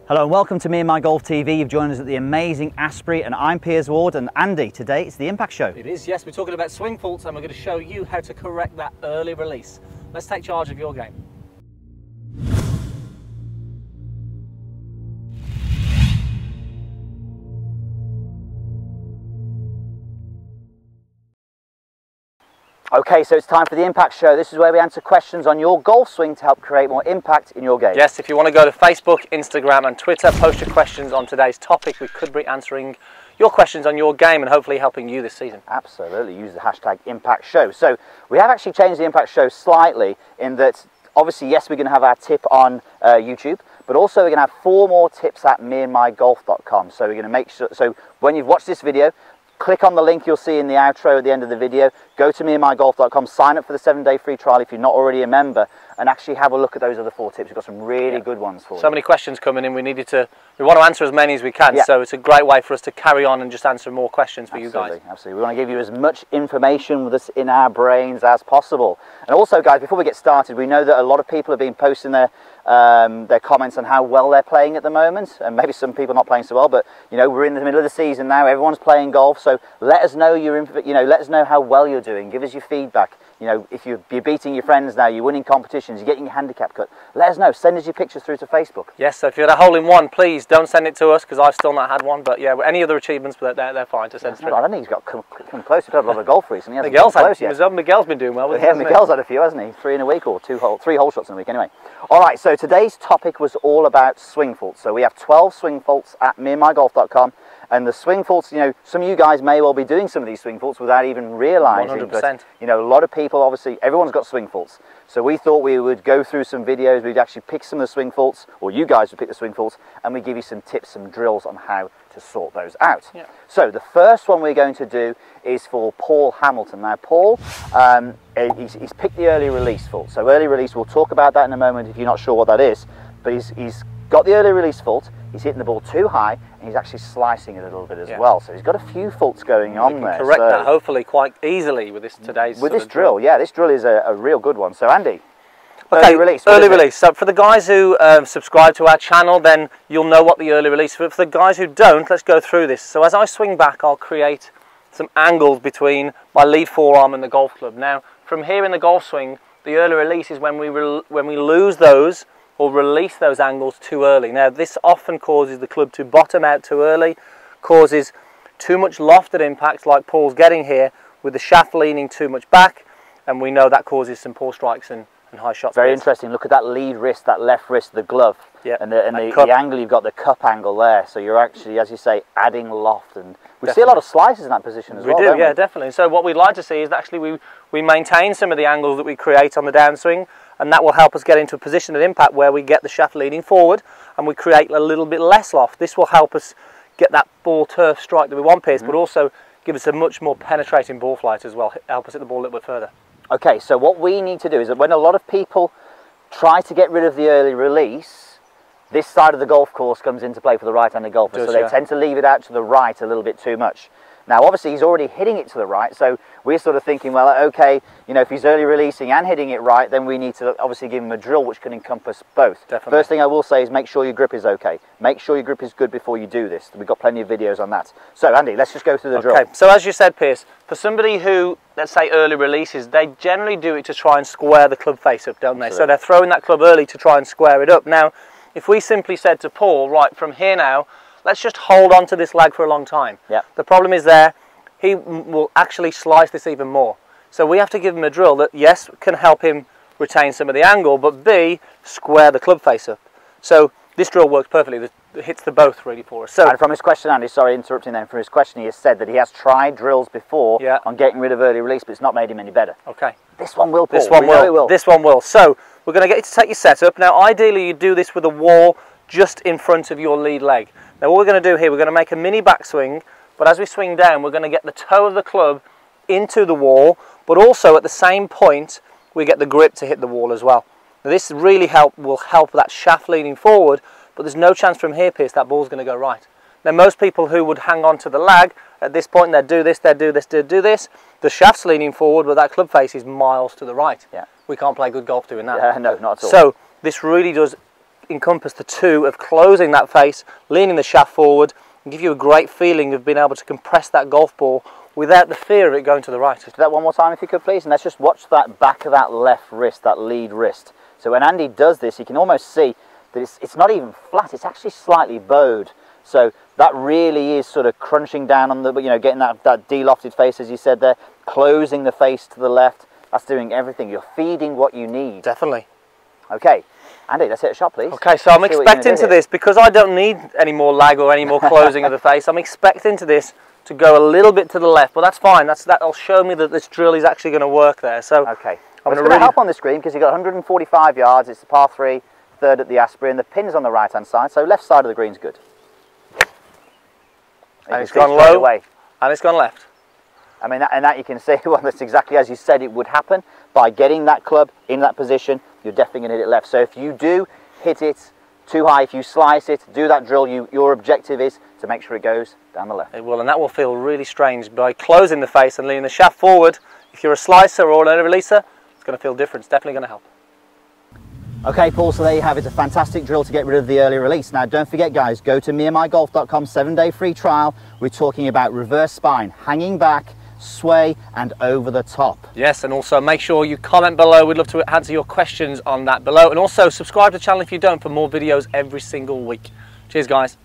Hello and welcome to Me and My Golf TV. You've joined us at the amazing Asprey and I'm Piers Ward, and Andy, today it's the Impact Show. It is, yes. We're talking about swing faults and we're going to show you how to correct that early release. Let's take charge of your game. Okay, so it's time for the Impact Show. This is where we answer questions on your golf swing to help create more impact in your game. Yes, if you want to go to Facebook, Instagram and Twitter, post your questions on today's topic. We could be answering your questions on your game and hopefully helping you this season. Absolutely, use the hashtag Impact Show. So we have actually changed the Impact Show slightly in that, obviously, yes, we're going to have our tip on YouTube, but also we're going to have 4 more tips at meandmygolf.com. So we're going to make sure, so when you've watched this video, click on the link you'll see in the outro at the end of the video, go to meandmygolf.com, sign up for the 7-day free trial if you're not already a member, and actually have a look at those other 4 tips. We've got some really good ones for you. So many questions coming in, we want to answer as many as we can, so it's a great way for us to carry on and just answer more questions for you guys. Absolutely, we want to give you as much information with us in our brains as possible. And also, guys, before we get started, we know that a lot of people have been posting their comments on how well they're playing at the moment, and maybe some people not playing so well, but you know, we're in the middle of the season now, everyone's playing golf, so let us know let us know how well you're doing, give us your feedback. You know, if you're beating your friends now, you're winning competitions, you're getting your handicap cut, let us know, send us your pictures through to Facebook. Yes, so if you're at a hole-in-one, please don't send it to us, because I've still not had one, but yeah, any other achievements, they're fine to send through. I don't think he's got come close, he's played a lot of golf recently, Miguel's been doing well with it. Miguel's had a few, hasn't he? 3 in a week, or 3 hole shots in a week anyway. Alright, so today's topic was all about swing faults. So we have 12 swing faults at meandmygolf.com. And the swing faults, you know, some of you guys may well be doing some of these swing faults without even realising. 100%. But, you know, a lot of people, obviously, everyone's got swing faults. So we thought we would go through some videos, we'd actually pick some of the swing faults, or you guys would pick the swing faults, and we give you some tips, some drills on how to sort those out. Yeah. So the first one we're going to do is for Paul Hamilton. Now, Paul, he's picked the early release fault. So early release, we'll talk about that in a moment if you're not sure what that is. But he's got the early release fault, he's hitting the ball too high, and he's actually slicing it a little bit as well. So he's got a few faults going on there. Correct that hopefully quite easily with this this drill. Yeah, this drill is a real good one. So Andy, early release. Early release. So for the guys who subscribe to our channel, then you'll know what the early release. But for the guys who don't, let's go through this. So as I swing back, I'll create some angles between my lead forearm and the golf club. Now, from here in the golf swing, the early release is when we lose those or release those angles too early. Now, this often causes the club to bottom out too early, causes too much loft at impact, like Paul's getting here, with the shaft leaning too much back, and we know that causes some poor strikes and high shots. Very interesting. Look at that lead wrist, that left wrist, the glove, and the angle. You've got the cup angle there, so you're actually, as you say, adding loft, and we see a lot of slices in that position as well. We do, yeah, definitely. So what we'd like to see is that actually we maintain some of the angles that we create on the downswing, and that will help us get into a position of impact where we get the shaft leaning forward and we create a little bit less loft. This will help us get that ball turf strike that we want, Piers, but also give us a much more penetrating ball flight as well, help us hit the ball a little bit further. Okay, so what we need to do is that when a lot of people try to get rid of the early release, this side of the golf course comes into play for the right-handed golfer, so they tend to leave it out to the right a little bit too much. Now, obviously, he's already hitting it to the right, so we're sort of thinking, well, okay, you know, if he's early releasing and hitting it right, then we need to obviously give him a drill which can encompass both. Definitely. First thing I will say is make sure your grip is okay. Make sure your grip is good before you do this. We've got plenty of videos on that. So, Andy, let's just go through the drill. Okay, so as you said, Piers, for somebody who, let's say, early releases, they generally do it to try and square the club face up, don't they? So they're throwing that club early to try and square it up. Now, if we simply said to Paul, right, from here now, let's just hold on to this lag for a long time. Yeah. The problem is he will actually slice this even more. So we have to give him a drill that, yes, can help him retain some of the angle, but B, square the club face up. So this drill works perfectly. It hits the both really for us. So, and from his question, Andy, sorry interrupting then, from his question he has said that he has tried drills before on getting rid of early release, but it's not made him any better. Okay. This one will, Paul. This one will. This one will. So we're going to get you to take your setup. Now, ideally, you do this with a wall just in front of your lead leg. Now, what we're going to do here, we're going to make a mini backswing, but as we swing down, we're going to get the toe of the club into the wall, but also at the same point, we get the grip to hit the wall as well. Now, this really will help that shaft leaning forward, but there's no chance from here, Piers, that ball's going to go right. Now, most people who would hang on to the lag at this point, they'd do this, they'd do this, they'd do this. The shaft's leaning forward, but that club face is miles to the right. Yeah. We can't play good golf doing that. No, not at all. So this really does encompass the two of closing that face, leaning the shaft forward, and give you a great feeling of being able to compress that golf ball without the fear of it going to the right. Just do that one more time if you could, please, and let's just watch that back of that left wrist, that lead wrist. So when Andy does this, you can almost see that it's not even flat, it's actually slightly bowed. So that really is sort of crunching down on the, you know, getting that de-lofted face, as you said there, closing the face to the left. That's doing everything. You're feeding what you need. Definitely. Okay, Andy, let's hit a shot, please. Okay, so I'm expecting to this, because I don't need any more lag or any more closing of the face, I'm expecting to this to go a little bit to the left, but that's fine. That'll show me that this drill is actually going to work there. So okay, it's going to help on the screen because you've got 145 yards. It's the par 3, third at the Asprey, and the pin's on the right hand side, so left side of the green's good. And it's gone low away, and it's gone left. I mean, that you can see, well, that's exactly as you said it would happen. By getting that club in that position, you're definitely going to hit it left. So if you do hit it too high, if you slice it, do that drill, your objective is to make sure it goes down the left. It will, and that will feel really strange. By closing the face and leaning the shaft forward, if you're a slicer or a releaser, it's going to feel different. It's definitely going to help. Okay, Paul, so there you have it, a fantastic drill to get rid of the early release. Now, don't forget, guys, go to meandmygolf.com, 7-day free trial. We're talking about reverse spine, hanging back, sway, and over the top. Yes, and also make sure you comment below. We'd love to answer your questions on that below. And also subscribe to the channel if you don't for more videos every single week. Cheers, guys.